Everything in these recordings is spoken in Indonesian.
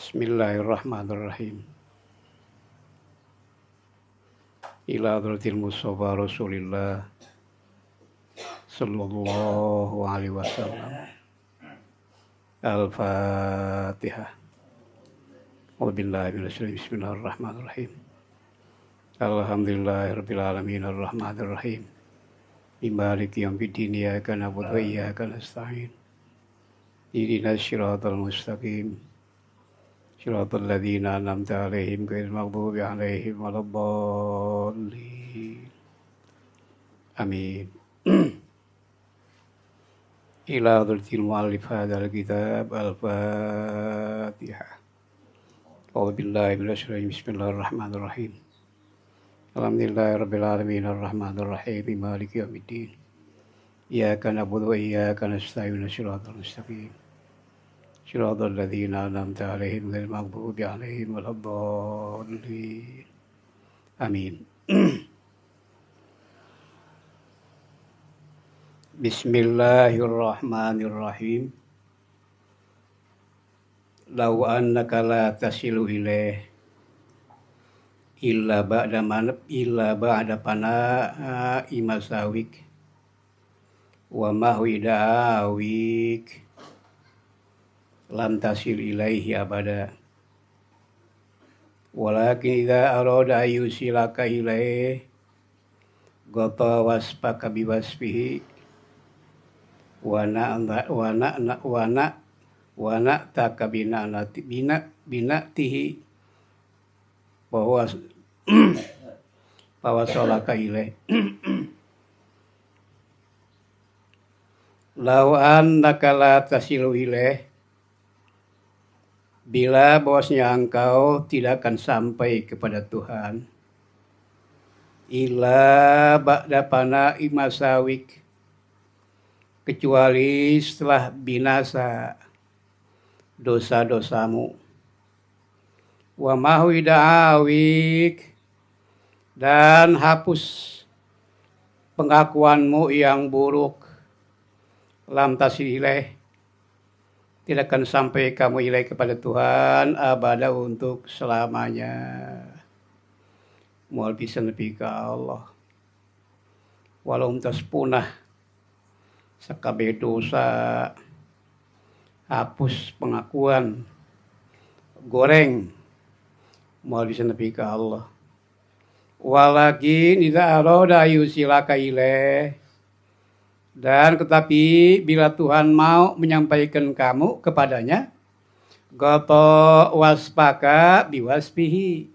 Bismillahirrahmanirrahim. Ila hadratil Mustafa Rasulillah sallallahu alaihi wasallam. Al-Fatihah. Wabillahi minasyaitonir rajim. Bismillahirrahmanirrahim. Alhamdulillahirabbil alamin arrahmanir rahim. Maliki yaumiddin iyyaka na'budu wa iyyaka nasta'in. Ihdinas siratal mustaqim. Shiratal ladzina an'amta 'alaihim ghairil maghdubi 'alaihim waladdallin. Amin. Ila hadratil mu'allif hadzal kitab al-Fatihah. A'udzubillahi minasyaitonir rajim. Bismillahirrahmanirrahim. Alhamdulillahirabbil alamin arrahmanir rahim maliki yaumiddin. Iyyaka na'budu wa iyyaka nasta'in shiratal mustaqim. Shiratal ladzina an'amta 'alaihim ghairil maghdubi 'alaihim waladdallin. Amin. Bismillahirrahmanirrahim. Law annaka la tasilu ilaih illa ba'da pana imasawik wa mahwidawik lam tasil ilaihi abada. Walakin idza arada ayusilaka ilaih gata wasfaka biwasfihi wa taka binatihi bahwa solaka ilaih. Lau annaka la tasilu ilaih, bila bahwasanya engkau tidak akan sampai kepada Tuhan, illa ba'da pana imasawik, kecuali setelah binasa dosa-dosamu, wa mahwida'awik, dan hapus pengakuanmu yang buruk, lam tasil ilaih, tidak akan sampai kamu ilaih kepada Tuhan abada untuk selamanya. Mual bisa lebih ke Allah walau tas punah sakabe dosa, hapus pengakuan, goreng, mau bisa nepi ke Allah. Walakin idza arada yusilaka ilaih, dan tetapi bila Tuhan mau menyampaikan kamu kepadanya, gata waspaka biwasfihi,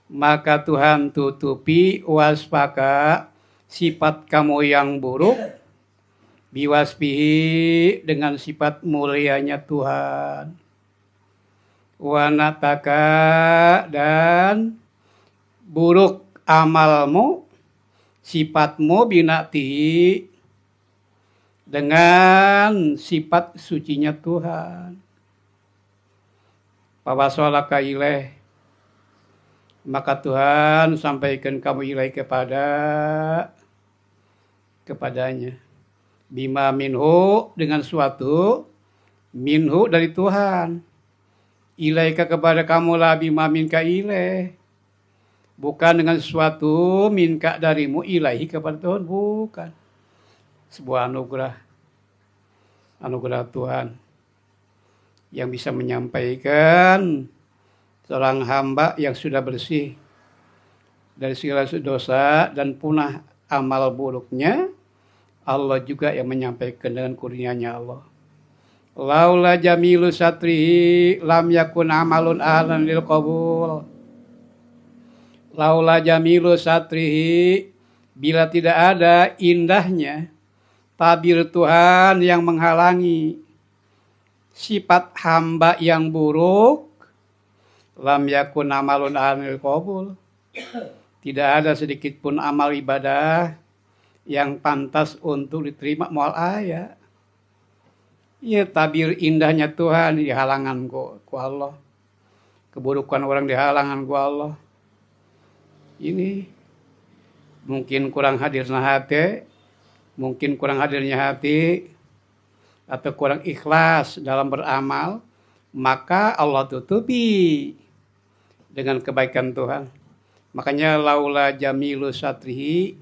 maka Tuhan tutupi waspaka, sifat kamu yang buruk, biwasfihi, dengan sifat mulianya Tuhan. Wanataka, dan buruk amalmu, sifatmu, binati, dengan sifat sucinya Tuhan. Pawasolaka ilaih, maka Tuhan sampaikan kamu ilaih kepadanya. Bima minhu, dengan suatu minhu dari Tuhan. Ilaika, kepada kamu lah, bima minka ilaih, bukan dengan sesuatu minka darimu ilahi kepada Tuhan, bukan. Sebuah anugerah Tuhan yang bisa menyampaikan seorang hamba yang sudah bersih dari segala dosa dan punah amal buruknya, Allah juga yang menyampaikan dengan kurnianya Allah. Laula jamilu satrihi lam yakun amalun ahlan lil qabul. Laula jamilu satrihi, bila tidak ada indahnya tabir Tuhan yang menghalangi sifat hamba yang buruk, lam yakun amalun ahlan lil qabul, tidak ada sedikit pun amal ibadah yang pantas untuk diterima mual ayat. Ya, tabir indahnya Tuhan di halangan ku Allah. Keburukan orang di halangan ku Allah. Ini mungkin kurang hadirnya hati, atau kurang ikhlas dalam beramal, maka Allah tutupi dengan kebaikan Tuhan. Makanya laula jamilu satrihi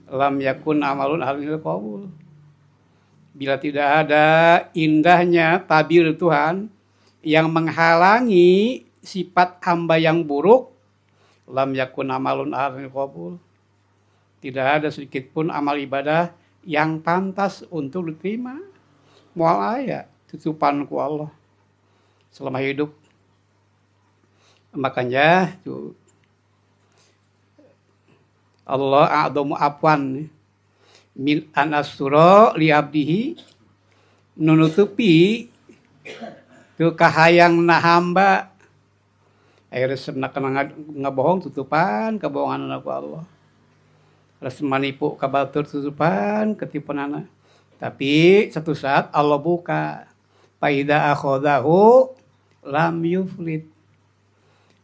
lam yakun amalun halil qabul. Bila tidak ada indahnya tabir Tuhan yang menghalangi sifat hamba yang buruk, lam yakun amalun halil qabul. Tidak ada sedikit pun amal ibadah yang pantas untuk diterima. Mual aya tutupan ku Allah selama hidup. Makanya tuh Allah a'dhamu afwan min anasura li abdihi, nunutupi tu kahayang na hamba akhirnya sebenarnya ngabohong tutupan kebohongan anak Allah, terus manipu kabatur tutupan ketipuan. Tapi satu saat Allah buka faida akhodahu lam yuflit.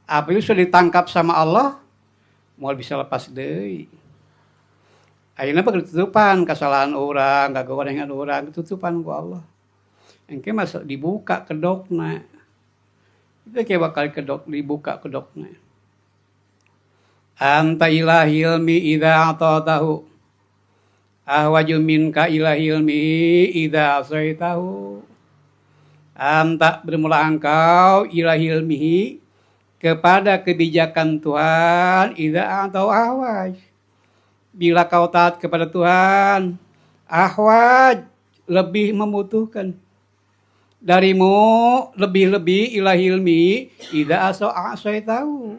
Apa itu sudah ditangkap sama Allah, mau bisa lepas deui. Ayeuna mah tutupan kesalahan orang, gagorengan orang, tutupan ku Allah. Engke masa dibuka kedokna. Itu kayak bakal dibuka kedokna. Anta ilahil mi idza atatahu. Ahwaju minka ilahil mi idza asaitahu. Anta bermula engkau ilahil mihi kepada kebijakan Tuhan, idza atau ahwaj. Bila kau taat kepada Tuhan, ahwaj lebih membutuhkan darimu, lebih-lebih ilahilmi, idza asai tahu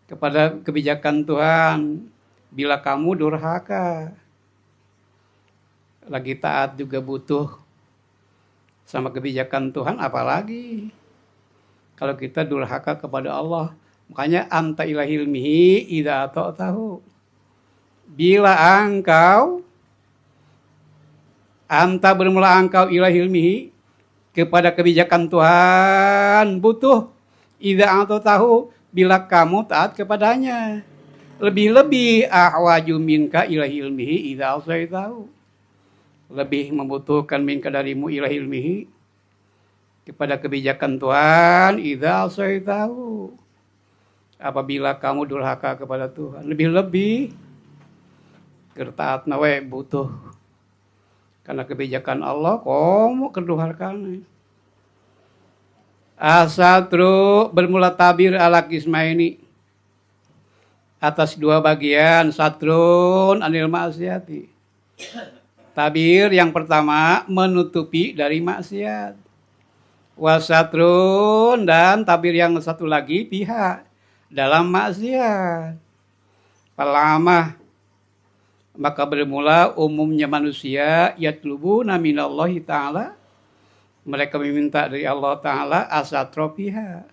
kepada kebijakan Tuhan. Bila kamu durhaka, lagi taat juga butuh sama kebijakan Tuhan, apalagi kalau kita durhaka kepada Allah. Makanya anta ilahilmihi idza ta'tahu. Bila anta bermula engkau ilahilmihi kepada kebijakan Tuhan, butuh idza ta'tahu bila kamu taat kepadanya. Lebih-lebih ahwaju minka ilahilmihi idza asaitahu. Lebih membutuhkan minka darimu ilahilmihi kepada kebijakan Tuhan, idza asaitahu. Apabila kamu durhaka kepada Tuhan, lebih-lebih kertaat nawe butuh karena kebijakan Allah, komo kedurhakaan. Asatru bermula tabir ala kismaini atas dua bagian, satrun anil maksiati. Tabir yang pertama menutupi dari maksiat. Wasatrun dan tabir yang satu lagi pihak dalam maksiat. Palamah maka bermula umumnya manusia yatlubuna minallahi ta'ala, mereka meminta dari Allah Ta'ala asatro pihak,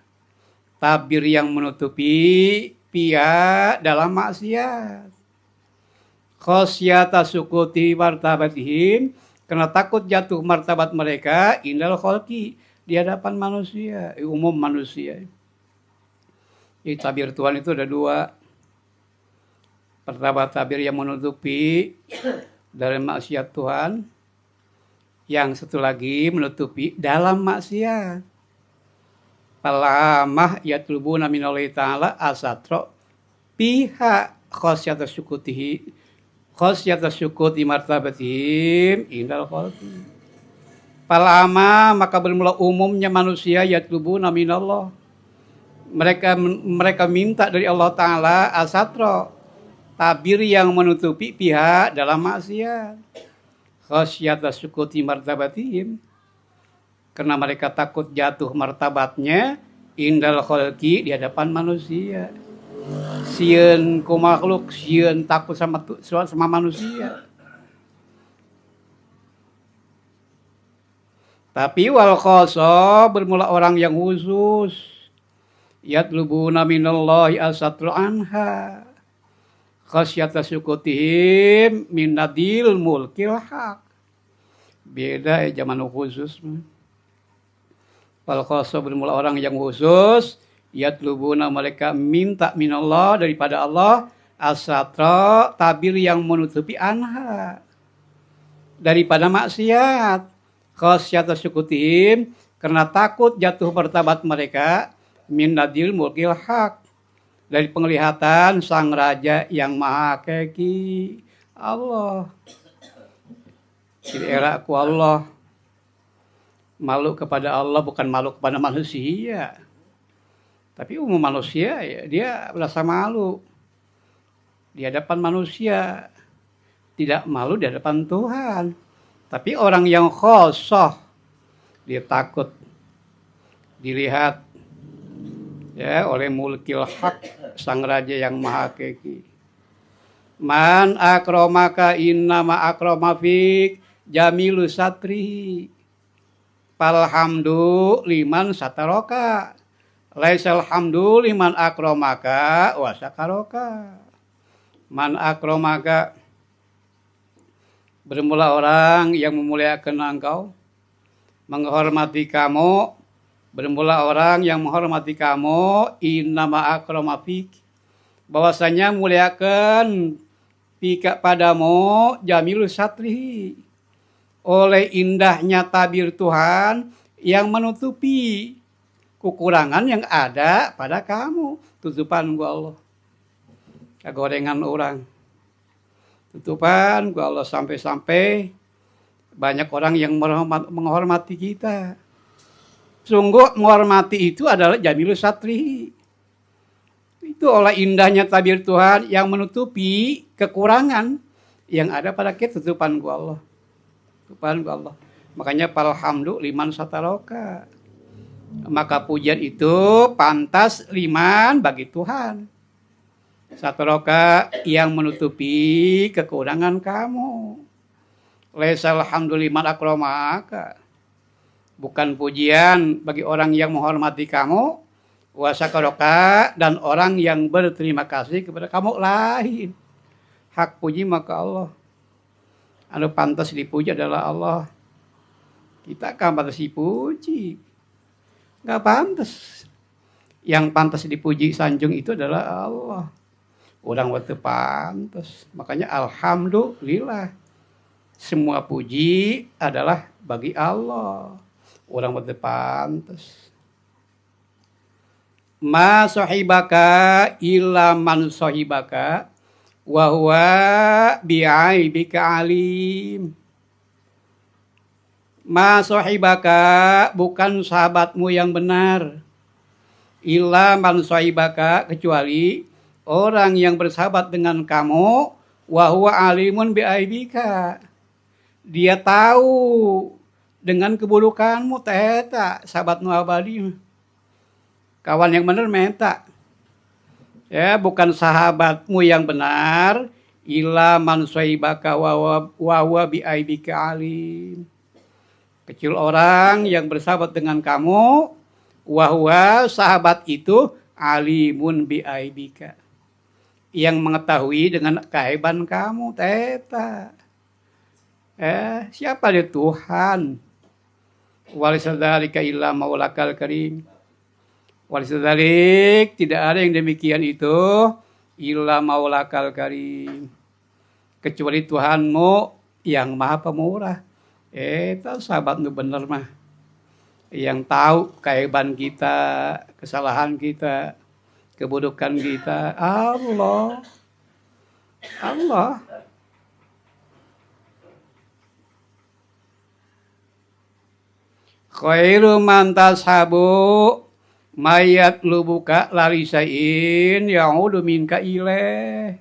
tabir yang menutupi pihak dalam maksiat. Khosyata sukuti martabatihim, karena takut jatuh martabat mereka indal kholqi, di hadapan manusia, umum manusia. Jadi tabir Tuhan itu ada dua. Pertama tabir yang menutupi dari maksiat Tuhan, yang satu lagi menutupi dalam maksiat. Palamah yatlubuna minallahi ta'ala asatro pihak khosyata syukuti martabatihim indal khalqi. Palama maka bermula umumnya manusia yatlubuna minallah, mereka minta dari Allah Ta'ala asatro tabir yang menutupi pihak dalam maksiat. Khasyata syukuti martabatihim, karena mereka takut jatuh martabatnya indal khalqi, di hadapan manusia. Sieun ku makhluk, sieun takut sama manusia. Tapi wal khoso bermula orang yang khusus, yatlubuna minallahi asatru anha khasyata syukutihim min nadil mulkil haq. Beda zaman khusus. Wal khoso bermula orang yang khusus, yatlubuna mereka minta minallah daripada Allah asatra tabir yang menutupi anha daripada maksiat. Khasyata syukutihim karena takut jatuh martabat mereka min nadil mulkil haq, dari penglihatan sang raja yang maha hakiki. Allah. Jadi era aku Allah. Malu kepada Allah bukan malu kepada manusia. Tapi umum manusia ya, dia merasa malu di hadapan manusia, tidak malu di hadapan Tuhan. Tapi orang yang khosoh, dia takut dilihat ya oleh mulkil haq, sang raja yang maha hakiki. Man akramaka innama akramafik jamilu satri. Palhamdu liman sataroka. Laisal hamdu liman akramaka wa sakaroka. Man akramaka, bermula orang yang memuliakan engkau, menghormati kamu, bermula orang yang menghormati kamu, innama akramafik, bahwasanya muliakan pika padamu jamilu satri, oleh indahnya tabir Tuhan yang menutupi kekurangan yang ada pada kamu. Tutupan gua Allah, kegorengan orang, tutupan gua Allah, sampai-sampai banyak orang yang menghormati kita. Sungguh menghormati itu adalah jamilus satri. Itu oleh indahnya tabir Tuhan yang menutupi kekurangan yang ada pada kita. Tutupan gua Allah, tutupan gua Allah. Makanya palhamdu liman sataroka, maka pujian itu pantas liman bagi Tuhan. Sataroka, yang menutupi kekurangan kamu. Laisal hamdu liman akramaka, bukan pujian bagi orang yang menghormati kamu. Wasakaroka, dan orang yang berterima kasih kepada kamu lain. Hak puji maka Allah. Anu pantas dipuji adalah Allah. Kita kan pantas dipuji, nggak pantas. Yang pantas dipuji sanjung itu adalah Allah. Orang waktu pantas. Makanya alhamdulillah, semua puji adalah bagi Allah. Orang waktu pantas. Ma sahibaka illa man sahibaka wa huwa bi'aibika alim. Ma sahibaka, bukan sahabatmu yang benar. Illa man sahibaka, kecuali orang yang bersahabat dengan kamu. Wa huwa alimun bi'aibika, dia tahu dengan keburukanmu. Teta sahabatmu abadi, kawan yang benar menta. Ya, bukan sahabatmu yang benar. Illa man sahibaka wa huwa bi'aibika alim, kecil orang yang bersahabat dengan kamu, wahwa sahabat itu alimun bi'aibika, yang mengetahui dengan keaiban kamu. Teta. Siapa dia? Tuhan. Walisadhalika illa maulakal karim. Walisadhalik, tidak ada yang demikian itu illa maulakal karim, kecuali Tuhanmu yang maha pemurah. Itu sahabatmu benar mah, yang tahu keaiban kita, kesalahan kita, keburukan kita. Allah. Allah. Khairu man tashabu mayat lubuka larisain ya'udu minka ilaih.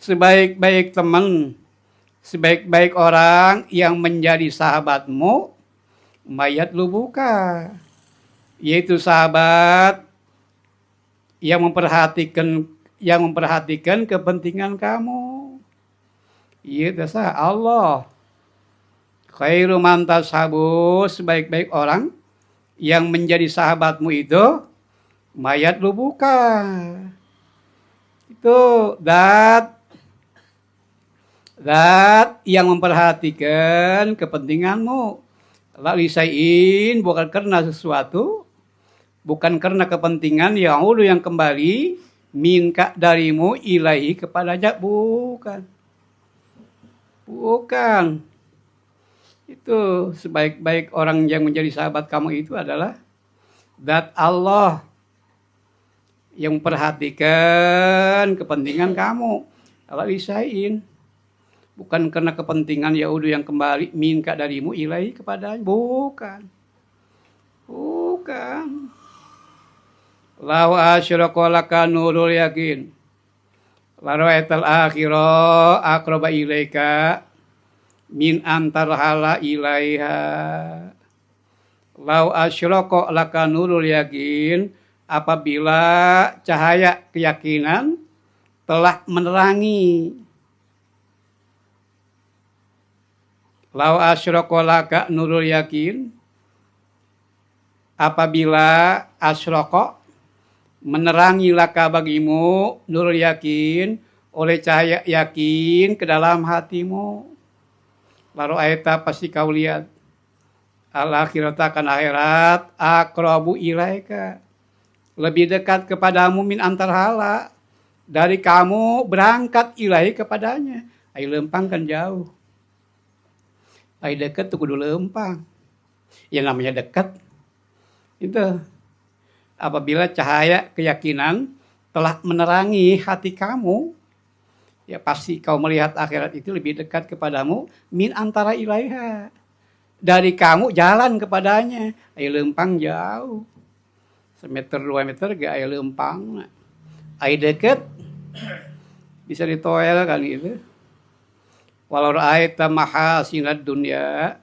Sebaik-baik teman, sebaik-baik orang yang menjadi sahabatmu, mayat lubuka, yaitu sahabat yang memperhatikan kepentingan kamu. Itu Allah. Khairu man tashabu, sebaik-baik orang yang menjadi sahabatmu itu mayat lubuka. Itu zat yang memperhatikan kepentinganmu. La lisaiin, bukan karena sesuatu, bukan karena kepentingan yang kembali minka darimu ilahi kepadanya, bukan. Itu sebaik-baik orang yang menjadi sahabat kamu itu adalah zat Allah yang memperhatikan kepentingan kamu. Allah lisain. Bukan karena kepentingan Yahudi yang kembali minta darimu ilahi kepadanya. Bukan. Lau asyraqa laka nurul yakin. La ra'aital akhirah aqraba ilaika min antar hala ilaiha. Lau asyraqa laka nurul yakin, apabila cahaya keyakinan telah menerangi. Lau asyraqa laka nurul yakin, apabila asyraqa menerangi laka bagimu nurul yakin, oleh cahaya yakin ke dalam hatimu. Lalu ayat pasti kau lihat al akhirat akan akhirat aqrabu ilaika, lebih dekat kepadamu min antar hala, dari kamu berangkat ilahi kepadanya. Ai lempang kan jauh, ai dekat tuh kudu lempang. Yang namanya dekat itu apabila cahaya keyakinan telah menerangi hati kamu, ya pasti kau melihat akhirat itu lebih dekat kepadamu min antara ilaiha, dari kamu jalan kepadanya. Ai lempang jauh, semeter 2 meter gak ai lempang. Ai deket bisa ditoel kan itu. Walau ra'aita mahasinad dunya,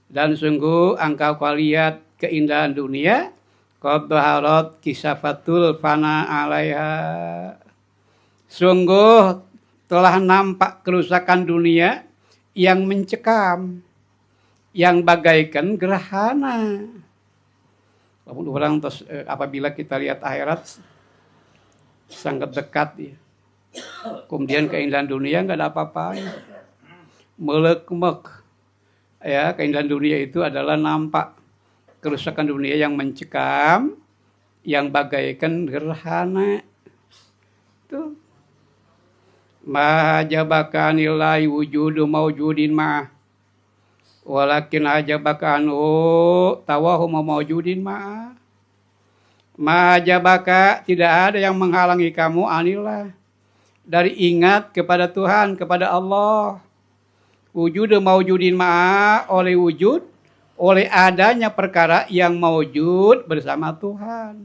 dan sungguh engkau kau lihat keindahan dunia, qad dhaharat kisafatul fana alaiha, sungguh telah nampak kerusakan dunia yang mencekam, yang bagaikan gerhana. Orang apabila kita lihat akhirat sangat dekat ya. Kemudian keindahan dunia nggak ada apa-apanya, melekmek ya. Keindahan dunia itu adalah nampak kerusakan dunia yang mencekam, yang bagaikan gerhana. Itu ma jabaka nilai wujudu maujudin ma, walakin ajabaka anhu tawahu maujudin ma. Ma jabaka, tidak ada yang menghalangi kamu anillah, dari ingat kepada Tuhan, kepada Allah. Wujudu maujudin ma, oleh wujud, oleh adanya perkara yang maujud bersama Tuhan.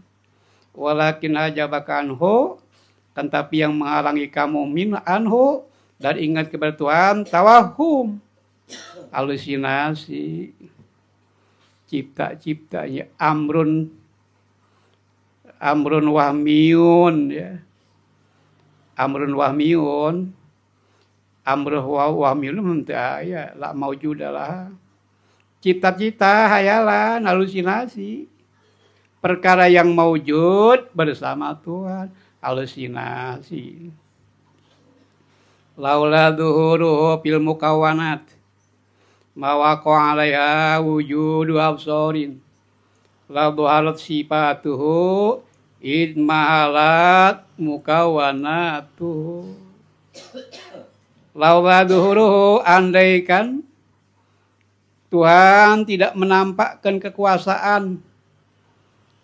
Walakin ajabaka anhu, tetapi yang menghalangi kamu min anhu, dari ingat kepada Tuhan, tawahum, halusinasi, cipta-ciptanya, amrun wahmiyun ya. Amrun wahmiyun, wahmiyun ya, la maujudalah. Cita-cita, hayalan, halusinasi, perkara yang maujud bersama Tuhan, halusinasi. Laula duhuruhu fil mukawanat mawaqo alaiha wujudu absorin, la duharat sifatuhu idmahalat mukawanatuhu. Laula duhuruhu, andaikan Tuhan tidak menampakkan kekuasaan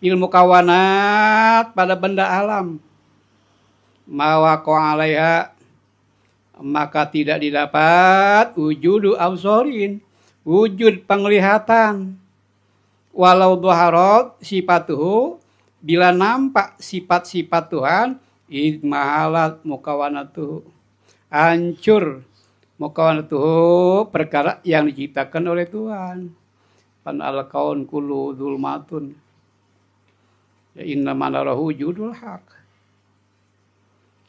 ilmu kawanat pada benda alam, mawaqo alaiha, maka tidak didapat wujudu absorin, wujud penglihatan. Walau dhaharat sifatuhu, bila nampak sifat-sifat Tuhan, idmahalat mukawanatuhu, hancur mukawanatuhu, perkara yang diciptakan oleh Tuhan. Pan al-kaun kullu dzulmatun, ya inna manarahu wujudul haq.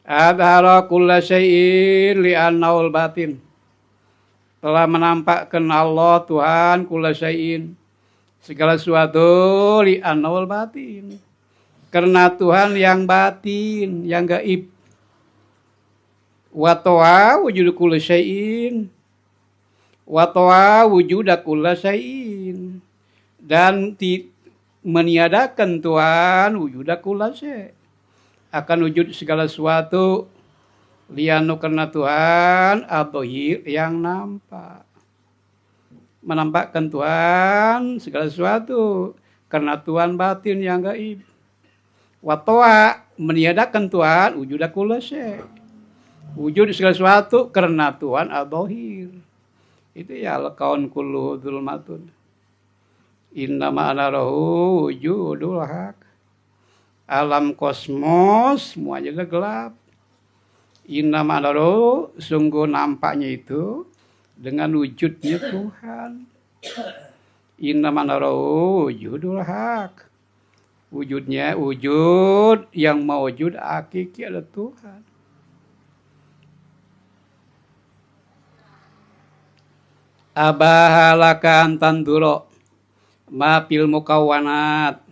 Adhara kulla syai'in li'annaul batin, telah menampakkan Allah Tuhan kulla syai'in, segala sesuatu, li'annaul batin, karena Tuhan yang batin, yang gaib. Wa ta'a wujudu kulli syai'in, wa ta'a wujuda kulli syai'in, dan meniadakan Tuhan wujuda kulli syai', akan wujud segala sesuatu, lianu karena Tuhan adhhir yang nampak. menampakkan Tuhan segala sesuatu karena Tuhan batin yang gaib. Watoa meniadakan Tuhan wujud kulla syai'. Wujud segala sesuatu karena Tuhan al-dhahir. Itu ya al-kaun kulluhu dzulmatun. Innama ana rahu wujudul haq. Alam kosmos semuanya gelap. Innama ana rahu, sungguh nampaknya itu dengan wujudnya Tuhan. Innama ana rahu wujudul haq. Wujudnya wujud yang mewujud hakiki adalah Tuhan. Abahalaka antanduro ma fil mukawwanat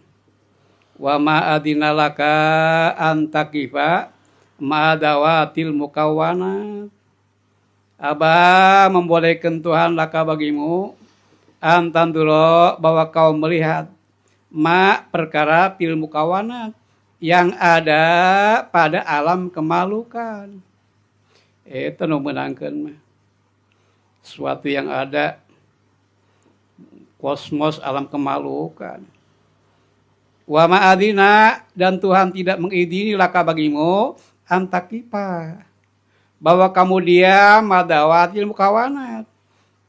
wa ma adinalaka antakifa ma dawatil mukawwanat. Abah membolehkan Tuhan laka bagimu antanduro bahwa kau melihat ma perkara fil mukawwanat yang ada pada alam kemalukan. Itu nu menangkeun mah. Sesuatu yang ada kosmos alam kemalukan. Wa ma'adina, dan Tuhan tidak mengizini laka bagimu antakipa bahwa kamu diam madawatil mukawwanat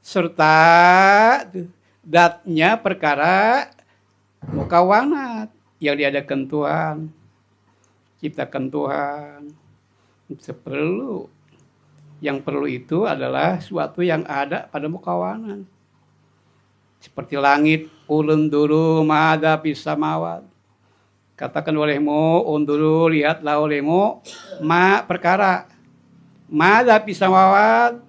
serta datnya perkara mukawwanat yang diadakan Tuhan, ciptakan Tuhan. Itu perlu. Yang perlu itu adalah sesuatu yang ada pada mukawwanat. Seperti langit, ulunduru ma'ada pisamawat. Katakan olehmu, unduru, lihatlah olehmu, ma perkara. Ma'ada pisamawat,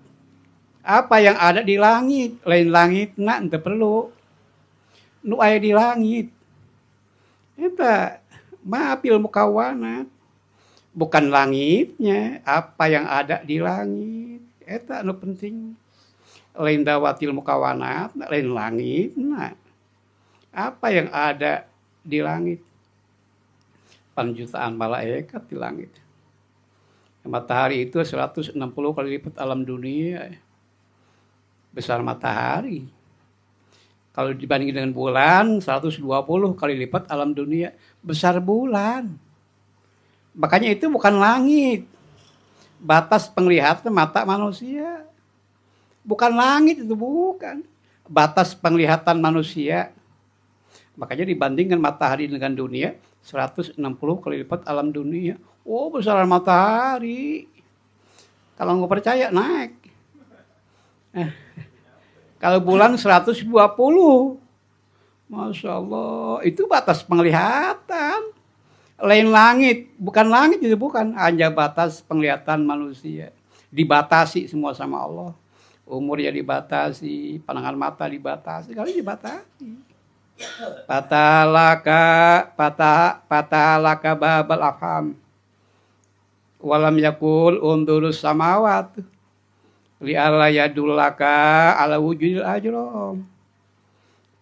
apa yang ada di langit. Lain langit, nak ente perlu. Nu aya di langit. Eta ma'apil mukawwanat. Bukan langitnya, apa yang ada di langit. Eta anu penting. Lain dawatil mukawwanat, lain langit. Nah, apa yang ada di langit? Jutaan malaikat di langit. Matahari itu 160 kali lipat alam dunia. Besar matahari. Kalau dibandingkan dengan bulan, 120 kali lipat alam dunia. Besar bulan. Makanya itu bukan langit. Batas penglihatan mata manusia. Bukan langit itu, bukan. Batas penglihatan manusia. Makanya dibandingkan matahari dengan dunia, 160 kali lipat alam dunia. Oh, besar matahari. Kalau nggak percaya, naik. Kalau bulan 120. Masya Allah, itu batas penglihatan. Lain langit, bukan langit itu, bukan. Hanya batas penglihatan manusia. Dibatasi semua sama Allah. Umurnya dibatasi, pandangan mata dibatasi, kali dibatasi. Pathalaka babal afham. Walam yakul undurus samawat. Li'alla yadullaka ala wujudil ajrom.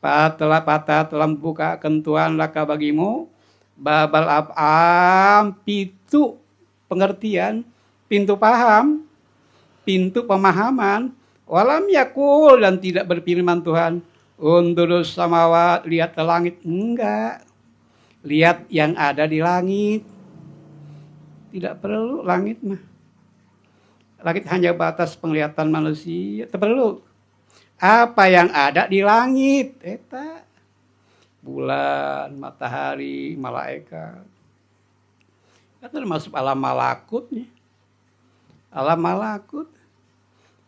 Patah telah membuka kentuan laka bagimu. Babal af'am, pintu pengertian, pintu paham, pintu pemahaman. Walam yakul, dan tidak berfirman Tuhan, undurus samawat, lihat ke langit. Enggak. Lihat yang ada di langit. Tidak perlu langit mah. Langit hanya batas penglihatan manusia. Tidak perlu. Apa yang ada di langit? Eta. Bulan, matahari, malaikat. Itu termasuk alam malakut nih. Alam malakut.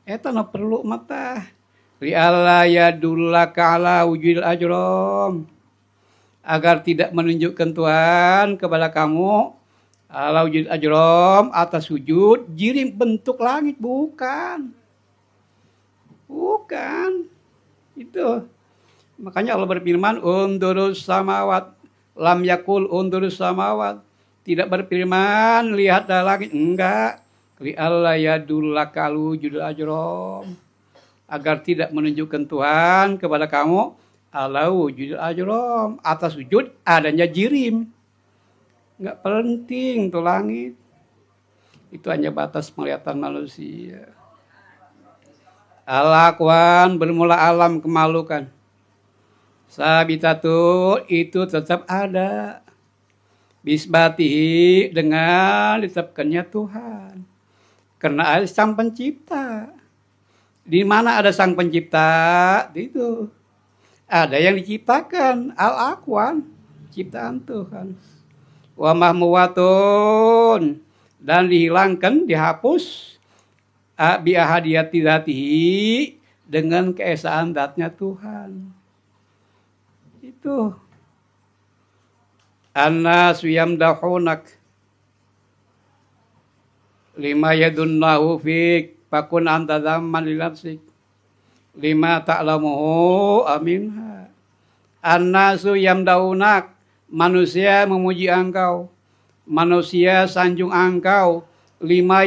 Itu no perlu mata. Li'alla yadullaka ala wujudil ajrom. Agar tidak menunjukkan Tuhan kepada kamu ala wujudil ajrom, atas wujud jirim bentuk langit. Bukan. Bukan. Itu. Makanya Allah berfirman, undurus samawat, lam yakul undurus samawat. Tidak berfirman, lihatlah langit. Enggak. Li'alla yadullaka ala wujudil ajrom. Agar tidak menunjukkan Tuhan kepada kamu ala wujudil ajrom, atas wujud adanya jirim. Enggak penting tuh langit. Itu hanya batas penglihatan manusia. Al-akwan bermula alam kemalukan. Sabitatu itu tetap ada. Bisbatihi dengan ditetapkannya Tuhan. Karena ada sang pencipta. Di mana ada sang pencipta? Itu. Ada yang diciptakan. Al-akwan. Ciptaan Tuhan. Wa mahmuwatun. Dan dihilangkan, dihapus. Bi ahadiyati dzatihi. Dengan keesaan zatnya Tuhan. Itu. Annasu yamdahunak. Lima yadunnahu fik. Fakun anta zaman linafsik. Lima ta'lamuhu aminha. Annasu yamdahunak. Manusia memuji engkau. Manusia sanjung engkau. Lima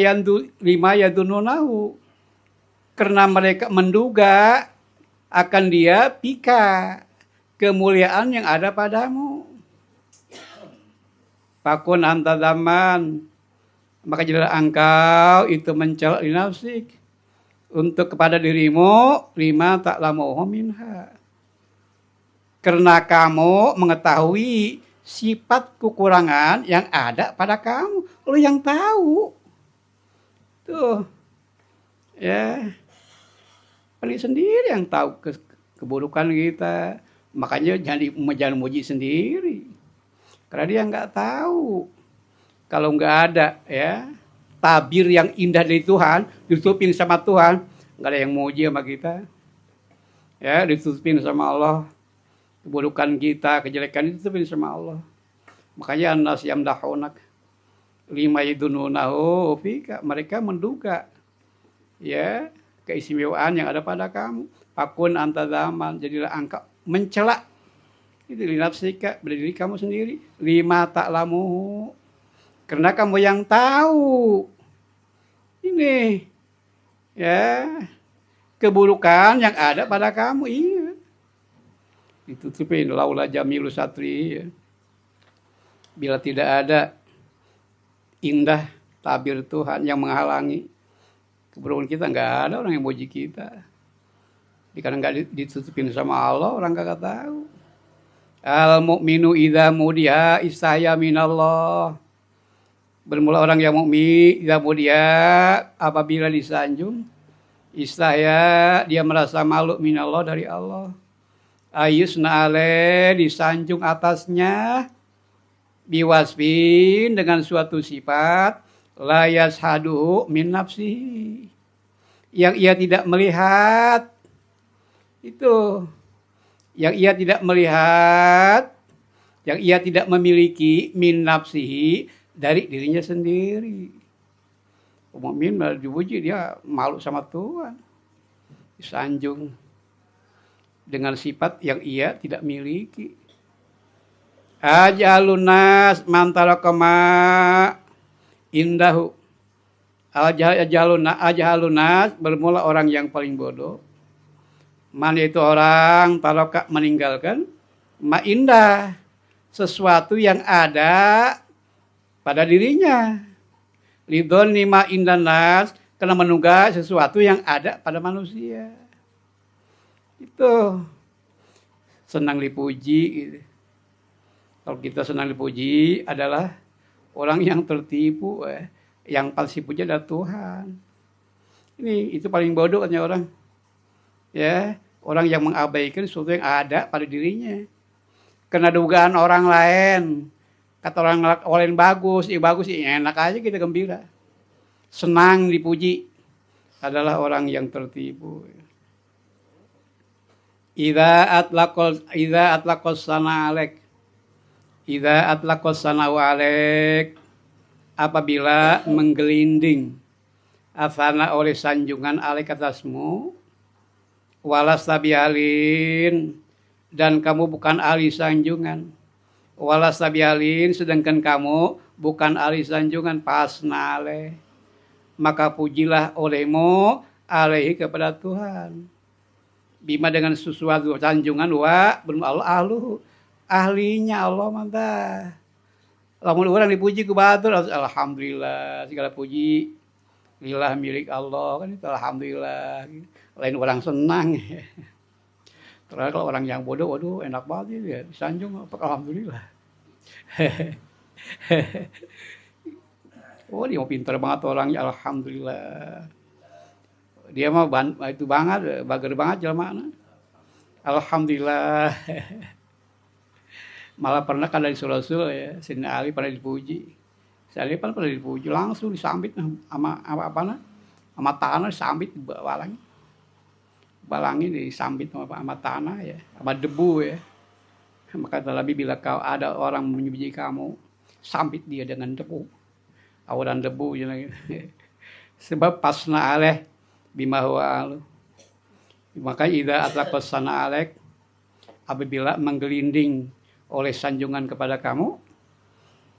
yadununahu. Karena mereka menduga akan dia pika kemuliaan yang ada padamu. Fakun anta zaman. Maka jadilah engkau itu mencela linafsik. Untuk kepada dirimu. Lima ta'lamuhu minha. Karena kamu mengetahui sifat kekurangan yang ada pada kamu. Lu yang tahu. Tuh. Ya. Paling sendiri yang tahu keburukan kita. Makanya jangan muji sendiri. Karena dia nggak tahu. Kalau nggak ada ya tabir yang indah dari Tuhan, ditutupin sama Tuhan, nggak ada yang muji sama kita. Ya, ditutupin sama Allah. Keburukan kita, kejelekan itu ditutupin sama Allah. Makanya annas yamdahunak lima yadununahu fika. Mereka menduga ya keistimewaan yang ada pada kamu. Fakun anta zaman. Jadilah engkau mencela itu linafsika, berdiri kamu sendiri. Lima ta'lamuhu. Karena kamu yang tahu. Ini ya keburukan yang ada pada kamu. Iya. Ditutupin laula jamilu satri ya. Bila tidak ada indah tabir Tuhan yang menghalangi keburukan kita, nggak ada orang yang muji kita. Karena nggak ditutupin sama Allah, orang kagak tahu. Al mu'minu idza mudiha istahya minallah. Bermula orang yang mukmin idza mudiha apabila disanjung istahya dia merasa malu minallah dari Allah. Ayusna ale disanjung atasnya biwasfin dengan suatu sifat la yashadu min nafsihi yang ia tidak melihat itu yang ia tidak melihat yang ia tidak memiliki min nafsihi dari dirinya sendiri. Mukmin malah dipuji dia malu sama Tuhan. Disanjung dengan sifat yang ia tidak miliki. Ajalunas mantalakama indahu. Ajalunas bermula orang yang paling bodoh. Man itu orang talaka meninggalkan ma indah sesuatu yang ada pada dirinya. Lidon nima indanas karena menunggu sesuatu yang ada pada manusia. Itu senang dipuji gitu. Kalau kita senang dipuji adalah orang yang tertipu, yang pasti puji adalah Tuhan. Itu paling bodoh katanya orang. Ya, orang yang mengabaikan sesuatu yang ada pada dirinya. Karena dugaan orang lain. Kata orang lain bagus, enak aja kita gembira. Senang dipuji adalah orang yang tertipu. Idza atlaqos sana'alek. Idza atlaqos sana'u alek. Apabila menggelinding asana oleh sanjungan alek atasmu. Walas tabialin. Dan kamu bukan ahli sanjungan. Walas tabialin. Sedangkan kamu bukan ahli sanjungan. Pasnale. Maka pujilah olehmu alaihi kepada Tuhan. Bima dengan sesuatu sanjungan wa belum Allah ahlinya Allah mantap. Lamun orang dipuji ku batur alhamdulillah segala puji lillah milik Allah kan itu alhamdulillah. lain orang senang. Terus kalau orang yang bodoh, waduh enak banget ya, disanjung, alhamdulillah. Oh dia mau pintar banget orangnya, alhamdulillah. Dia mah itu banget, bager banget jelema. Alhamdulillah. Malah pernah kan dari Rasul ya, Sayyidina Ali pernah dipuji. Sayyidina Ali pernah dipuji langsung disambit sama apa sama tanah disambit balangi disambit sama tanah ya, sama debu ya. Maka Nabi bila kau ada orang memuji kamu, sambit dia dengan debu. Awalan debu gitu. Sebab pasna aleh bima huwa alu. Maka idza ataqassana alek, apabila menggelinding oleh sanjungan kepada kamu,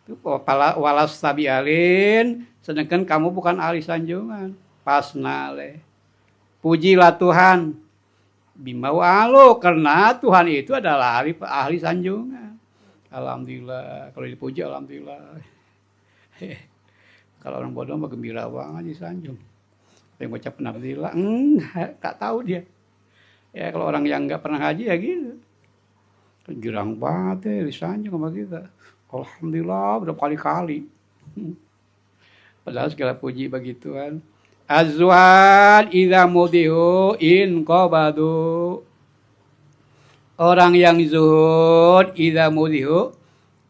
itu walas tabi alin, sedangkan kamu bukan ahli sanjungan. Pasna aleh. Pujilah Tuhan bima huwa alu, karena Tuhan itu adalah ahli sanjungan. Alhamdulillah, kalau dipuji alhamdulillah. Kalau orang bodoh mah gembira banget disanjung. Yang ngucap alhamdulillah, tak tahu dia. Ya kalau orang yang nggak pernah haji ya gitu. Girang banget ya disanjung sama kita. Alhamdulillah udah kali-kali. Padahal segala puji bagi Tuhan. Azwan idza mudihu in qabadu. Orang yang zuhud idza mudihu,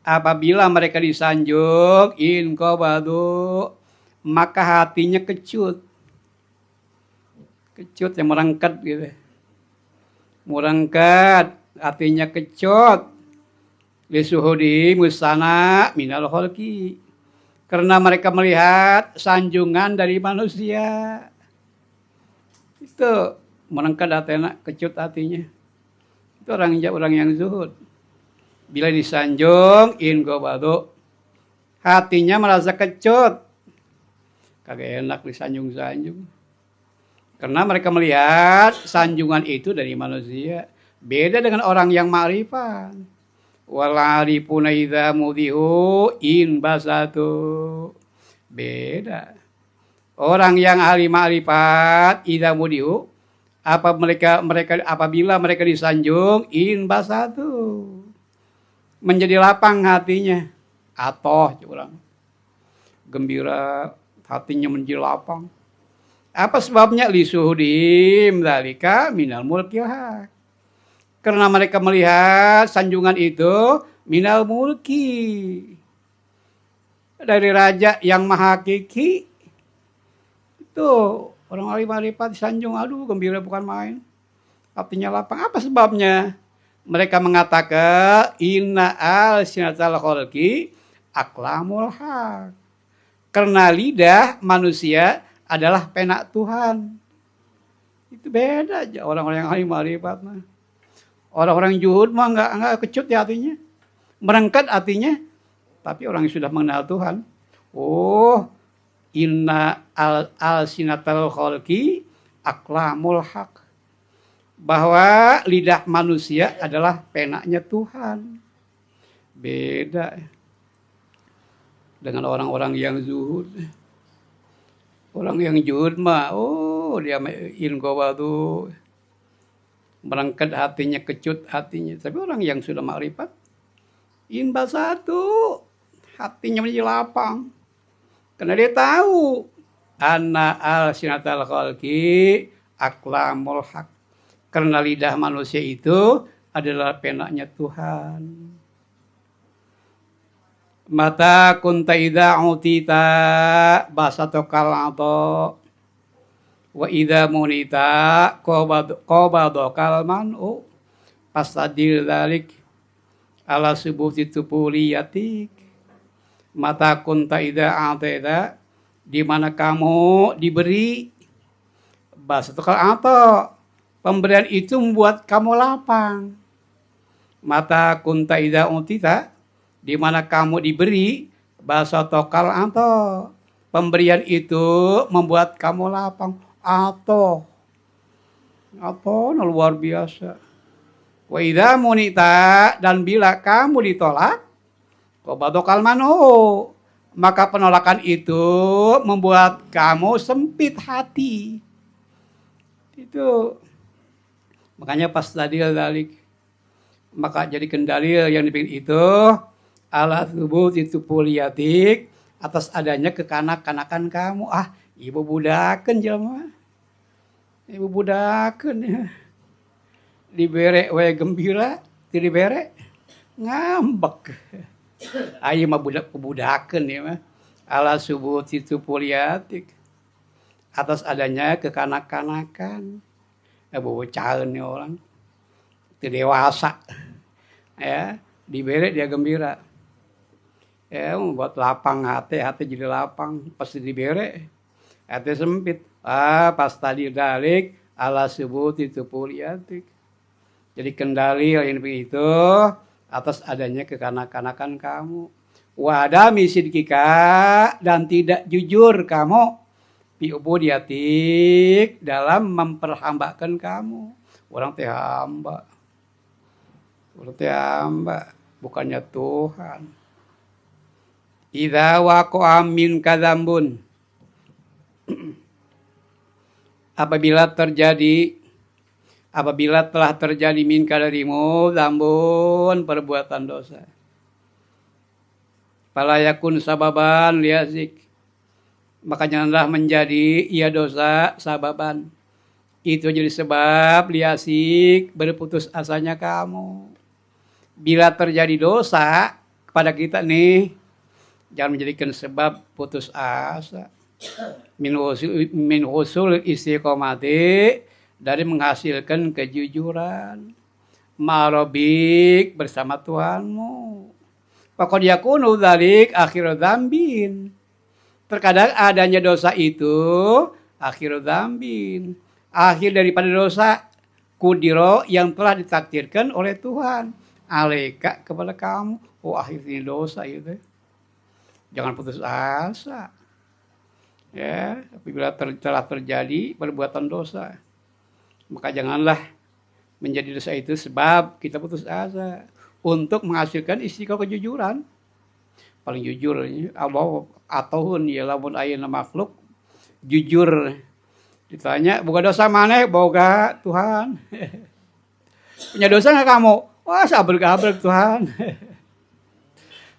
apabila mereka disanjung in qabadu, maka hatinya kecut yang merengket gitu. Merengket, hatinya kecut. Lisuhudi musana minal khalqi. Karena mereka melihat sanjungan dari manusia. Itu merengket hatinya, kecut hatinya. Itu orang yang zuhud. Bila disanjung in qabadu, hatinya merasa kecut. Kagak enak disanjung-sanjung. Karena mereka melihat sanjungan itu dari manusia. Beda dengan orang yang ma'rifat. Wal'arifuna idza mudihu in basatu. Beda. Orang yang ahli ma'rifat idza mudihu, apabila mereka disanjung in basatu, menjadi lapang hatinya. Atoh curang. Gembira, hatinya menjadi lapang. Apa sebabnya? Lisuhudim dzalika minal mulkil haq. Karena mereka melihat sanjungan itu minal mulki, dari raja yang maha hakiki. Itu orang ahli ma'rifat disanjung, aduh gembira bukan main. Artinya lapang. Apa sebabnya? Mereka mengatakan inna al-sinatal khalqi aqlamul haq. Karena lidah manusia adalah penak Tuhan. Itu beda aja orang-orang yang ahli ma'rifat mah. Orang-orang juhud mah enggak kecut ya hatinya. Merengket hatinya. Tapi orang yang sudah mengenal Tuhan, oh, inna al-sinatal khalqi aqlamul haq. Bahwa lidah manusia adalah penaknya Tuhan. Beda dengan orang-orang yang zuhud. Orang yang juhud mah, oh dia in qabadu, merengket hatinya, kecut hatinya. Tapi orang yang sudah ma'rifat, in basatu, hatinya menjadi lapang. Karena dia tahu, anna al-sinatal khalqi aqlamul haq. Karena lidah manusia itu adalah penaknya Tuhan. Mata kunta idza utita basatokal ato wa idza munita qabadokal manu pasadil dalik ala subuti tupuliyatik. Mata kunta idza atita, di mana kamu diberi basatokal ato, pemberian itu membuat kamu lapang. Mata kunta idza utita, di mana kamu diberi bahasa tokal anto, pemberian itu membuat kamu lapang. Atau luar biasa. Wa idza munita, dan bila kamu ditolak, qabadokal manu, maka penolakan itu membuat kamu sempit hati. Itu makanya pas tadi dalik, maka jadi kendali yang dipilih itu ala tubuh itu poliatik atas adanya kekanak-kanakan kamu. Ibu budaken jelema. Ibu budaken ya. Dibere we gembira, teu dibere ngambek. Ayo mah budak kebudaken ya mah. Ala subuh itu poliatik atas adanya kekanak-kanakan. Bocaheun nih orang. Teu dewasa. Ya, dibere dia gembira. Ya, buat lapang hati jadi lapang. Pasti dibere, hati sempit. Pas tadi dalik, ala subuh itu poliatik. Jadi kendali yang itu atas adanya kekanak-kanakan kamu. Wada misidkika dan tidak jujur kamu. Piubudiatik dalam memperhambakan kamu. Orang teh hamba. Orang teh hamba. Bukannya Tuhan. Idza waqa'a min kadzambun. Apabila telah terjadi minka darimu zambun perbuatan dosa. Fala yakun sababan liazik. Maka janganlah menjadi ia dosa sababan. Itu jadi sebab liasik berputus asanya kamu. Bila terjadi dosa kepada kita nih, jangan menjadikan sebab putus asa. Min husul istiqomati, dari menghasilkan kejujuran. Marobik bersama Tuhanmu. Faqad yakunu dzalik akhir dzambin. Terkadang adanya dosa itu akhir dzambin. Akhir daripada dosa kudiro yang telah ditakdirkan oleh Tuhan. Alaika kepada kamu. Akhirnya dosa itu. Jangan putus asa. Ya, apabila telah terjadi perbuatan dosa, maka janganlah menjadi dosa itu sebab kita putus asa untuk menghasilkan istiqomah kejujuran. Paling jujur Allah atauhun ya lamun ayeuna makhluk jujur. Ditanya, boga dosa maneh? Boga Tuhan. Punya dosa enggak kamu? Wah, sabar-sabar Tuhan.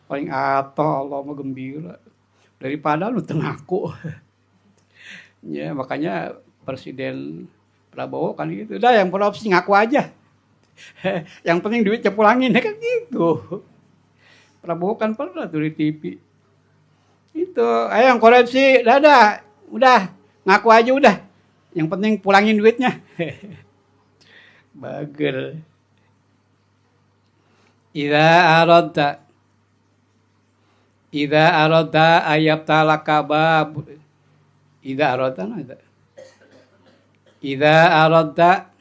Paling atoh Allah mah gembira daripada lu tengaku. Ya, makanya Presiden Prabowo kan gitu. Udah yang korupsi ngaku aja. Yang penting duit cepulangin kan gitu. Prabowo kan pernah tuh di TV. Itu, ayo yang korupsi, udah ngaku aja udah. Yang penting pulangin duitnya. Bagel. Idza aradta ayabtalaka bab. Idza aradta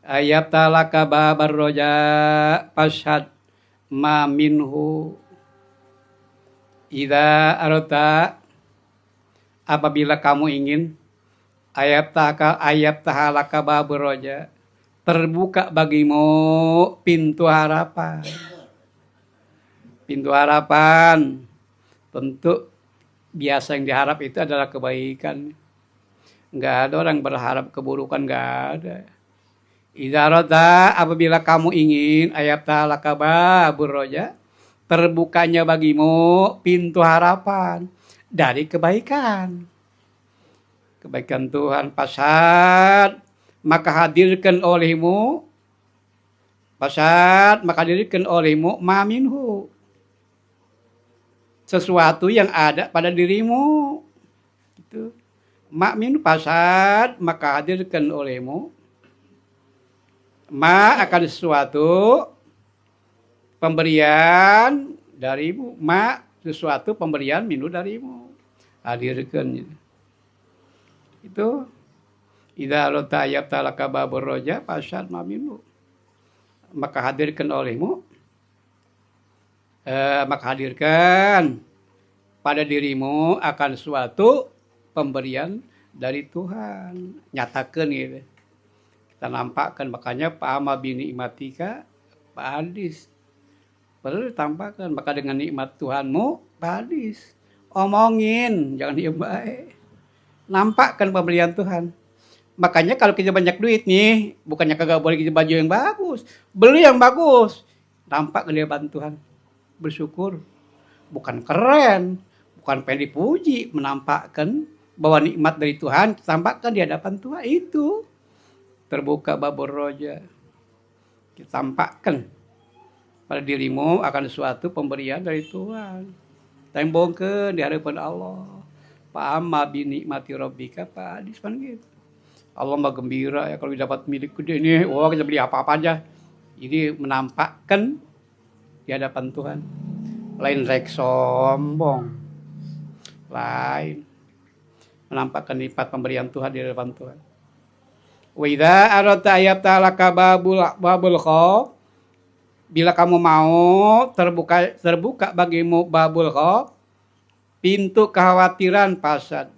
ayabtalaka babar roja fashhad ma minhu. Idza aradta, apabila kamu ingin ayabtahalaka babar roja, terbuka bagimu pintu harapan. Pintu harapan, tentu biasa yang diharap itu adalah kebaikan. Enggak ada orang berharap keburukan, enggak ada. Idza radza, apabila kamu ingin ayabtalaka babur roja, terbukanya bagimu pintu harapan dari kebaikan. Kebaikan Tuhan pasad, maka hadirkan olehmu maminhu, sesuatu yang ada pada dirimu. Itu ma'min pasad, maka hadirkan olehmu akan sesuatu pemberian darimu, sesuatu pemberian minhu darimu, hadirkan itu. Idza rota ayabtalaka babur roja pasad ma'minhu, maka hadirkan olehmu, maka hadirkan pada dirimu akan suatu pemberian dari Tuhan. Nyatakan gitu. Kita nampakkan, makanya pa'ama bini imatika Hadis. Perlu ditampakkan, maka dengan nikmat Tuhanmu hadis. Omongin, jangan diem baik. Nampakkan pemberian Tuhan. Makanya kalau kita banyak duit nih, bukannya kagak boleh kita baju yang bagus, beli yang bagus. Tampak di hadapan Tuhan, bersyukur. Bukan keren, bukan pengen dipuji, menampakkan bahwa nikmat dari Tuhan, tampakkan di hadapan Tuhan itu. Terbuka babur roja. Kita tampakkan pada dirimu akan suatu pemberian dari Tuhan. Tembongkeun di hadapan Allah. Fa'amma bi nikmati rabbika fahadits kan gitu. Allah mah gembira ya kalau dapat milik gede nih, wah kita beli apa-apa aja. Ini menampakkan di hadapan Tuhan. Lain rek sombong. Lain. Menampakkan nikmat pemberian Tuhan di hadapan Tuhan. Wa idza aradta ayyaftalaka babul khauf, bila kamu mau terbuka bagimu babul khauf, pintu kekhawatiran pasad.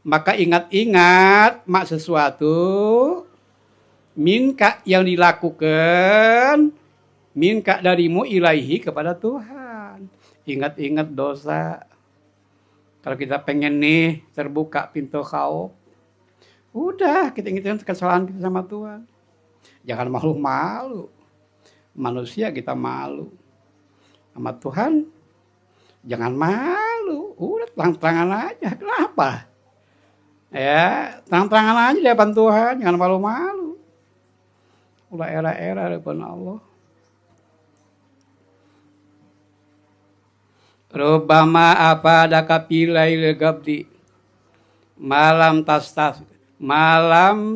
Maka ingat-ingat mak sesuatu minka yang dilakukan, minka darimu ilaihi kepada Tuhan. Ingat-ingat dosa. Kalau kita pengen nih terbuka pintu khauf, udah kita ingat kesalahan kita sama Tuhan. Jangan malu-malu. Manusia kita malu. Sama Tuhan jangan malu. Udah terang-terangan aja. Kenapa? Ya, terang-terangan aja di hadapan Tuhan, jangan malu-malu. Udah era-era di hadapan Allah. Rubbama afadaka bilail gabdi malam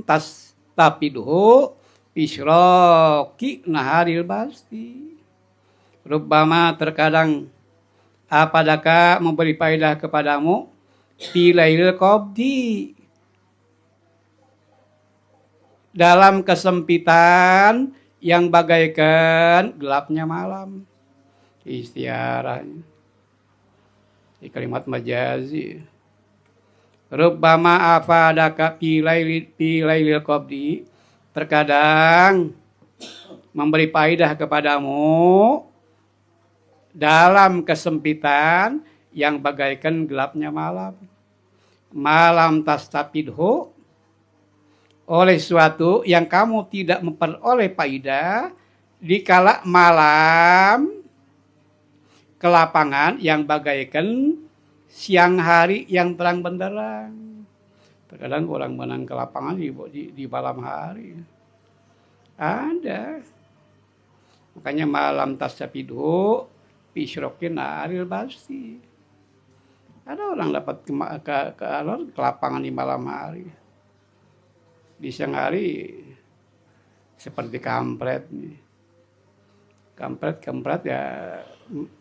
tastafidhu isroki naharil basti. Rubbama terkadang afadaka memberi faedah kepadamu bilail qabdi dalam kesempitan yang bagaikan gelapnya malam. Istiarahnya di kalimat majazi. Rubbama afadaka bilail qabdi, terkadang memberi faedah kepadamu dalam kesempitan yang bagaikan gelapnya malam. Malam tastafidhu, oleh sesuatu yang kamu tidak memperoleh faedah di kala malam kelapangan yang bagaikan siang hari yang terang benderang. Terkadang orang menang kelapangan di malam hari. Ada. Makanya malam tastafidhu bisrokin naharil basti. Ada orang dapat ke lapangan di malam hari. Di siang hari seperti kampret nih. Kampret ya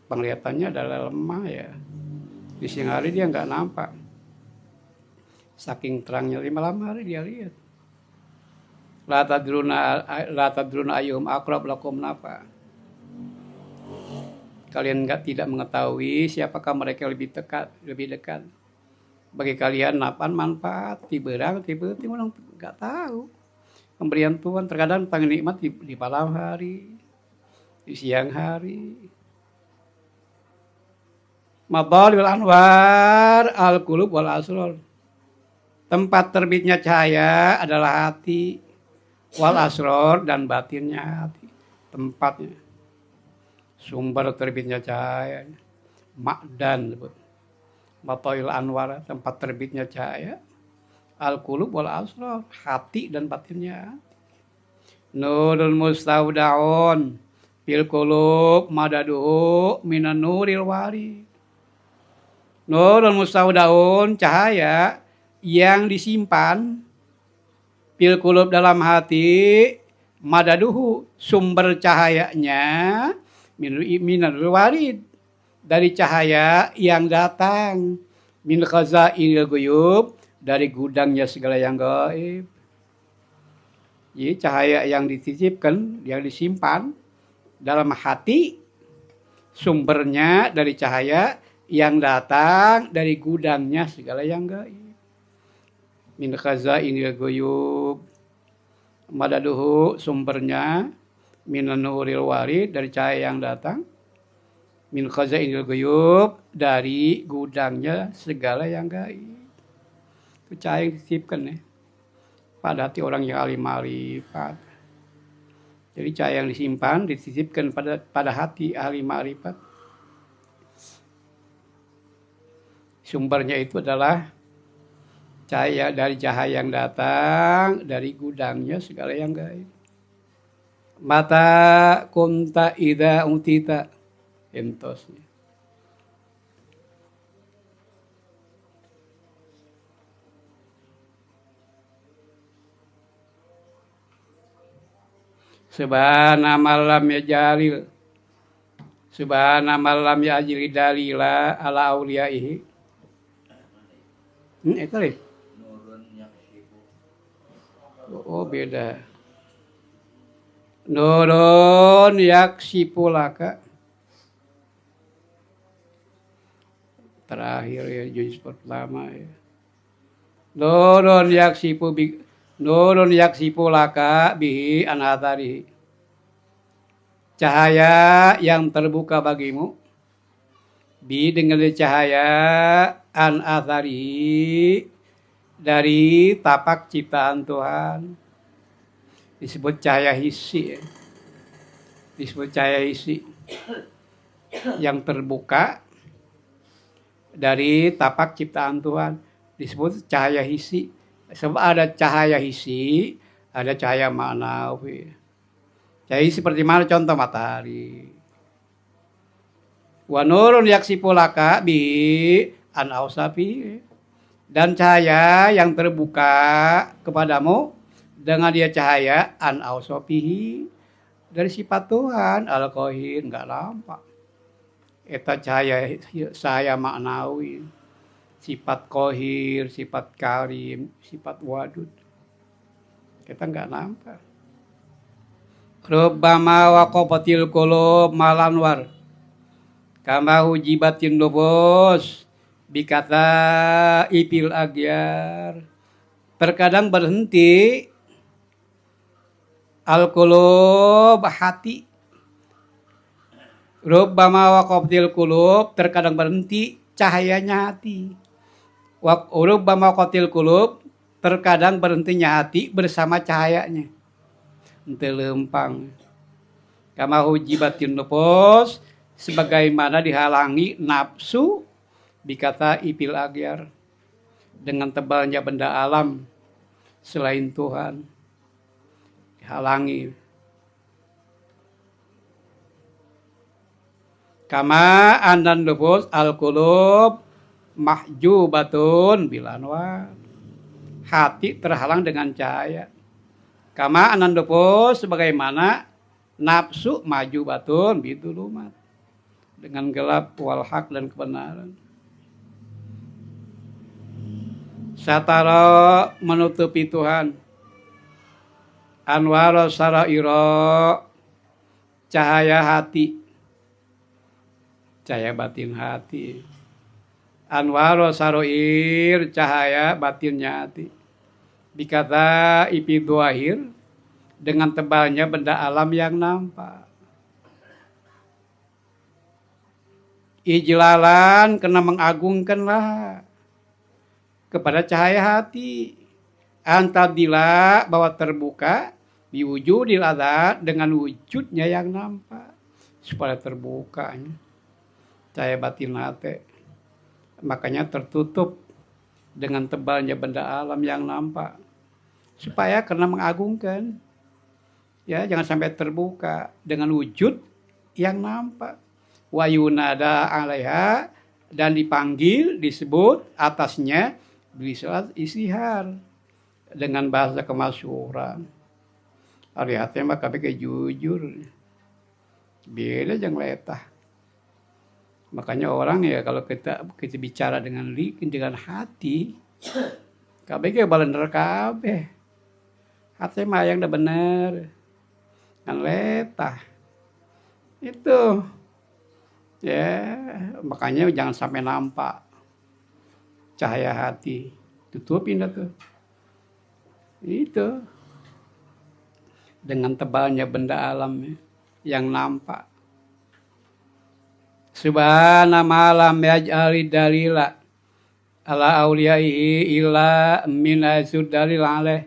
penglihatannya adalah lemah ya. Di siang hari dia nggak nampak. Saking terangnya di malam hari dia lihat. La tadruna ayyuhum aqrab lakum nafa. Kalian tidak mengetahui siapakah mereka lebih dekat. Bagi kalian napan manfaat, tiberang, orang nggak tahu. Pemberian Tuhan terkadang tentang nikmat di malam hari, di siang hari. Madhalil anwar al-qulub wal asrar. Tempat terbitnya cahaya adalah hati, wal asrar dan batinnya hati. Tempatnya. Sumber terbitnya cahaya, makdan sebut. Matail anwar, tempat terbitnya cahaya. Al-qulub wal asrar, hati dan batinnya. Nurul mustaudaun fil qulub madaduhu minan nuril wari. Nurul mustaudaun, cahaya yang disimpan fil qulub dalam hati, madaduhu sumber cahayanya minal warid dari cahaya yang datang, min khazainil ghuyub dari gudangnya segala yang gaib. Jadi cahaya yang dititipkan, yang disimpan dalam hati, sumbernya dari cahaya yang datang dari gudangnya segala yang gaib. Min khazainil ghuyub, madaduhu sumbernya minan nuril warid dari cahaya yang datang, min khazainil ghuyub dari gudangnya segala yang gaib. Itu cahaya yang dititipkan ya. pada hati orang yang ahli ma'rifat. Jadi cahaya yang disimpan dititipkan pada hati ahli ma'rifat. Sumbernya itu adalah cahaya dari cahaya yang datang dari gudangnya segala yang gaib. Mata kunta ida utita entosnya. Subhana malam ya jalil. Subhana malam ya ajli dalila ala auliyaihi. Itu deh. Oh beda. Nurun yaksipu laka. Terakhir ya juz pertama ya. Nurun yaksipu laka bihi an atharihi. Cahaya yang terbuka bagimu dengan cahaya an atharihi dari tapak ciptaan Tuhan. Disebut cahaya hissi. Disebut cahaya hissi yang terbuka dari tapak ciptaan Tuhan. Disebut cahaya hissi. Sebab ada cahaya hissi, ada cahaya ma'nawi. Cahaya seperti mana contoh matahari. Wa nurun yaksifu laka bi an ausafi. Dan cahaya yang terbuka kepadamu dengan dia cahaya an ausafihi dari sifat Tuhan al-qahir enggak nampak. Eta cahaya maknawi. Sifat qahir, sifat karim, sifat wadud. Kita enggak nampak. Rubbama waqafatil qulub malanwar. Kama hujibatin nufus bikata ipil agyar. Terkadang berhenti al-qulub hati. Rubbama waqafatil qulub, terkadang berhenti cahayanya hati. Rubbama waqafatil qulub, terkadang berhentinya hati bersama cahayanya. Ente lempang. Kama hujibatin nufus, sebagaimana dihalangi nafsu bikata ipil agyar dengan tebalnya benda alam selain Tuhan. Dihalangi. Kama andan nufus al-qulub mahjubatun bil anwar. Hati terhalang dengan cahaya. Kama andan nufus sebagaimana nafsu maju batun bidulumat. Dengan gelap wal haq dan kebenaran. Satara menutupi Tuhan. Anwar sarairo cahaya hati. Cahaya batin hati. Anwar saroir cahaya batinnya hati. Dikata ipi duahir dengan tebalnya benda alam yang nampak. Ijlalan kena mengagungkanlah kepada cahaya hati. Antabila bahwa terbuka diwujudil adat dengan wujudnya yang nampak. Supaya terbukanya cahaya batin hati. Makanya tertutup dengan tebalnya benda alam yang nampak. Supaya karena mengagungkan. Ya, jangan sampai terbuka dengan wujud yang nampak. Wa yunada alaiha, dan dipanggil, disebut atasnya bisalat istihar dengan bahasa kemasyhuran. Arihatnya mah kabeh jujur. Beda jangan letah. Makanya orang ya kalau kita bicara dengan hati, kabeh ge bener kabeh. Hati mah yang udah bener. Kan letah. Itu. Ya, makanya jangan sampai nampak cahaya hati. Tutupin dah tuh. Itu. Dengan tebalnya benda alam yang nampak. Subhana malam yaj'ali dalila ala auliyaihi illa min azud dalil alaih.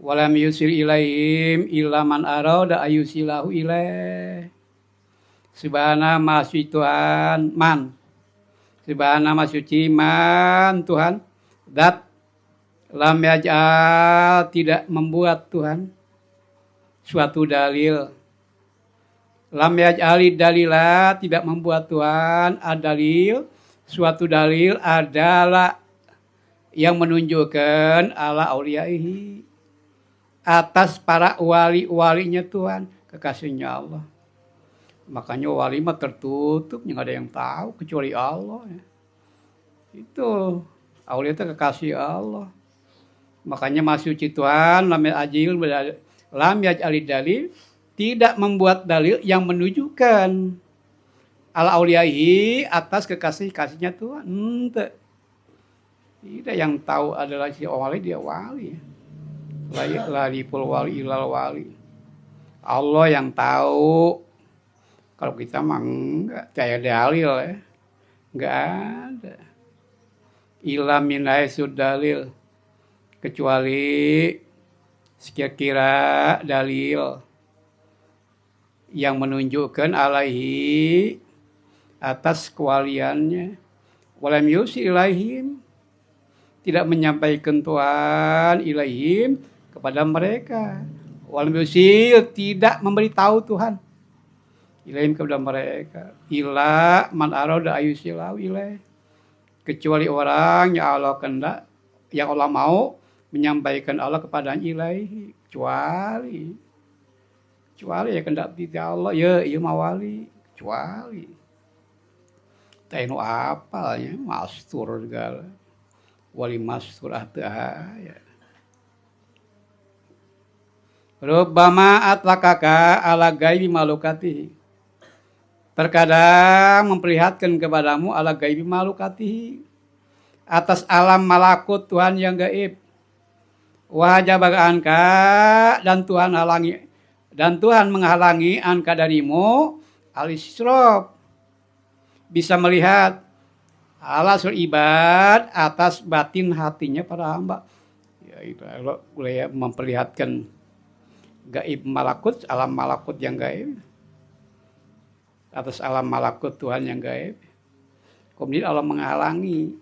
Walam yusil ilaihim illa man arada ayusilahu ilaih. Subhana masih Tuhan man. Subhana masuci man Tuhan. Dat lam yaj'al tidak membuat Tuhan suatu dalil. Lam yaj'ali dalila tidak membuat Tuhan ad-dalil. Suatu dalil adalah yang menunjukkan ala auliyaihi atas para wali-walinya Tuhan, kekasihnya Allah. Makanya wali mah tertutup, nggak ada yang tahu kecuali Allah. Itu aulia itu kekasih Allah. Makanya masih suci Tuhan, lam yaj'ali dalil, tidak membuat dalil yang menunjukkan ala auliyaihi atas kekasih-kasihnya Tuhan. Tidak, yang tahu adalah si wali, dia wali. Lalipul wali ilal wali. Allah yang tahu. Kalau kita mah enggak percaya dalil ya. Enggak ada. Ila min haitsud dalil. Kecuali sekira-kira dalil yang menunjukkan alaihi atas kewaliannya. Walam yusi ilaihim, tidak menyampaikan Tuhan ilaihim kepada mereka. Walam yusil, tidak memberitahu Tuhan ilaihim kepada mereka. Ila man arada ayusilau ilaih, kecuali orang yang Allah kehendak, yang Allah mau menyampaikan Allah kepada ilaihi. Kecuali ya kehendak tidak Allah, ya mawali. Kecuali tainu apalnya mastur segala. Wali mastur ya. Rubbama atlakaka ala gaibi malukatihi. Terkadang memperlihatkan kepadamu ala gaibi malukatihi, atas alam malakut Tuhan yang gaib. Wajabaka anka, dan Tuhan menghalangi anka darimu al-isyraf, bisa melihat alasul ibad atas batin hatinya para hamba. Ya itu boleh memperlihatkan gaib malakut, alam malakut yang gaib, atas alam malakut Tuhan yang gaib. Kemudian Allah menghalangi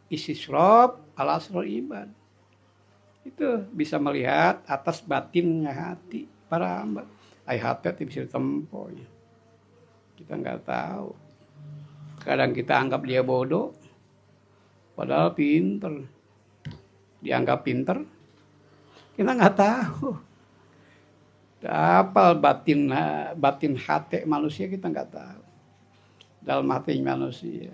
isyraf alasul ibad. Itu bisa melihat atas batinnya hati para hamba. Hati itu bisa ditempuh. Kita nggak tahu. Kadang kita anggap dia bodoh, padahal pinter. Dianggap pinter, kita nggak tahu. Apa batin hati manusia kita nggak tahu. Dalam hati manusia.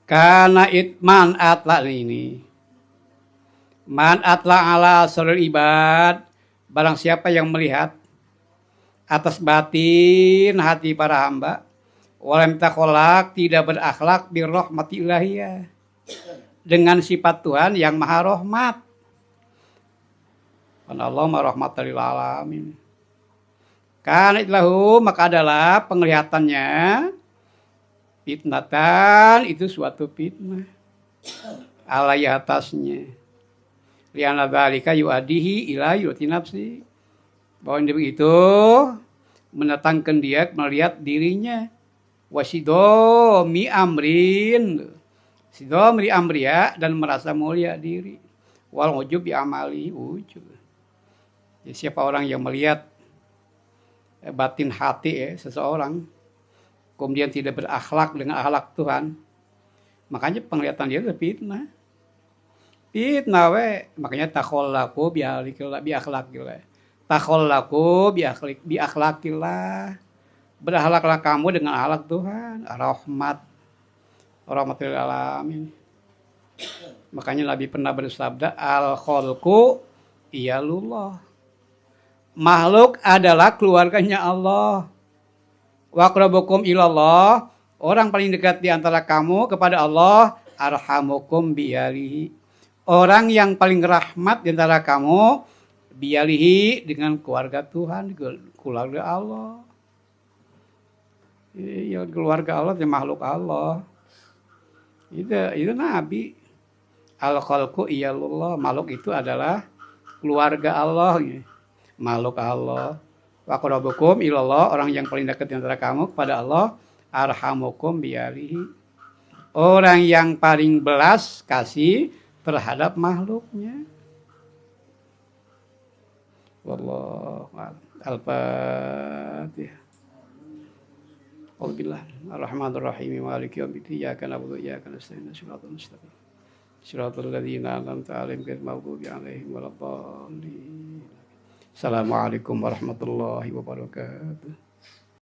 Karena itman atla ini, man atla ala asrul ibad, barang siapa yang melihat atas batin hati para hamba, walam takholak, tidak berakhlak birrahmati ilahiyah, dengan sifat Tuhan yang maha rahmat. Karena Allah maha rahmatan lil alamin. Karena itlahu, maka adalah penglihatannya fitnatan, itu suatu fitnah alai atasnya. Liana dzalika yuadihi ila yuti nafsi, bahwa itu mendatangkan dia melihat dirinya. Wasidomi amrin, sidomi amriya, dan merasa mulia diri. Wal ujub bi amali, ujub. Jadi siapa orang yang melihat batin hati seseorang, kemudian tidak berakhlak dengan akhlak Tuhan, makanya penglihatan dia itu fitnah. Fitnah makanya takhollaku bi akhlakillah. Takhollaku bi akhlakillah. Berakhlaklah kamu dengan akhlak Tuhan, rahmatul alamin. Makanya Nabi pernah bersabda, al khalqu iyalullah. Makhluk adalah keluarganya Allah. Wa aqrabukum ilallah, orang paling dekat di antara kamu kepada Allah, arhamukum biyalihi. Orang yang paling rahmat di antara kamu, biyalihi, dengan keluarga Tuhan, keluarga Allah. Ya, keluarga Allah itu makhluk Allah. Itu Nabi. Al-khalqu iyalullah, makhluk itu adalah keluarga Allah. Makhluk Allah. Wa aqrabukum ilallah, orang yang paling dekat di antara kamu kepada Allah, arhamukum bialihi. Orang yang paling belas kasih terhadap makhluknya. Wallahu a'lam. Al-Fatihah. Alhamdulillah. Ar-Rahmanir-Rahim. Maliki yaumiddin. Iyyaka na'budu wa iyyaka nasta'in. Shiratal mustaqim. Shiratal ladzina an'amta 'alaihim ghairil maghdubi 'alaihim waladdallin. Assalamualaikum warahmatullahi wabarakatuh.